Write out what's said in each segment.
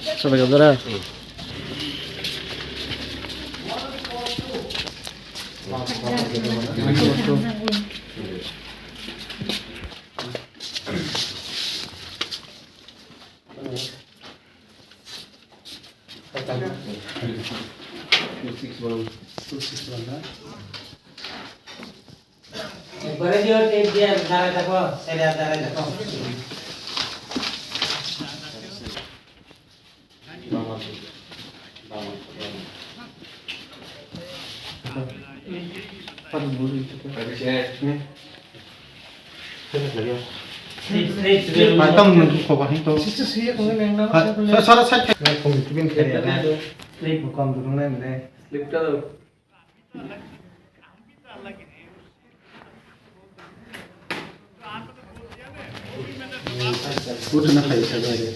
Sampai kamera. Boleh dia tape dia darah tako, saya darah tako. Butuh nak kaya saja ada.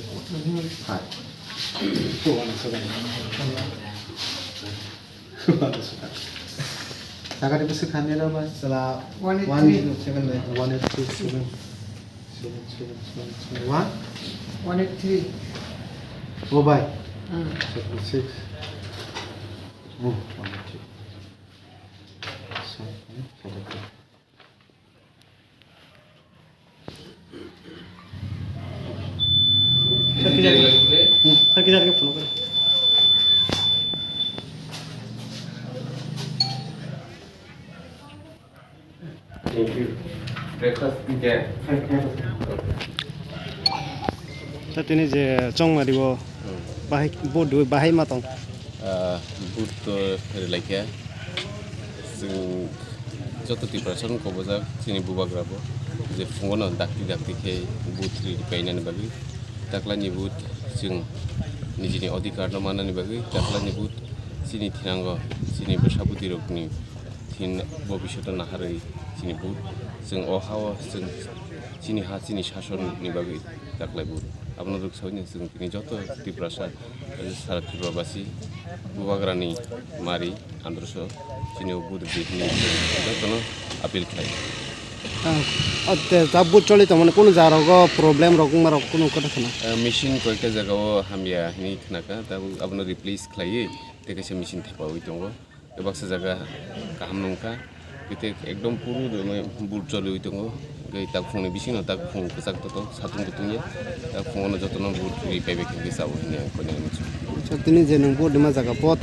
Hai. Tuan sudah. Agak di pesik hanya ada mas. Salah 187 187 183. Oh bye. 76. Oh 183. Sakit lagi pulang kan? Thank you. Breakfast again. Saat ini je cong mari bo bahai bodoh bahai matang. Butuh lagi ya. Sing jodoh Tipra son ko bozak sini bubak rabo. Je fungono dakti ke butri dipainan bagi. Takla nyebut sing nijini odikar no mana ni bagi takla nyebut sini tinanggo sini bersabuti rokni tin bobishoto naharai sini but sing ohawa sini ha sini shason ni bagi takla but abno ruk sawni sing tini joto Tipra sara Tipra basi bubagrani mari androso sini but bitni joto no apil khai তাবুত চলে তো মানে কোনো জায়গা problem রকম আর কোনো কথা না machine কয়েকটা জায়গাও হামিয়া নি খানাকা তা আপনি রিপ্লেস খাইয়ে তেকেছে মেশিন থাকবাই দङ गोबांसो জায়গা কাহাম नंखा बिते एकदम पुरु बुट चले दङ गई ता फुंनि बिसिनो ता फुं कसाक तो सातुं गुतुंगे ता फुंनो जतन बुट रि पाइबे के साव हिने कोने मिछु तिनी जे नंग बोर्ड मा जागा पथ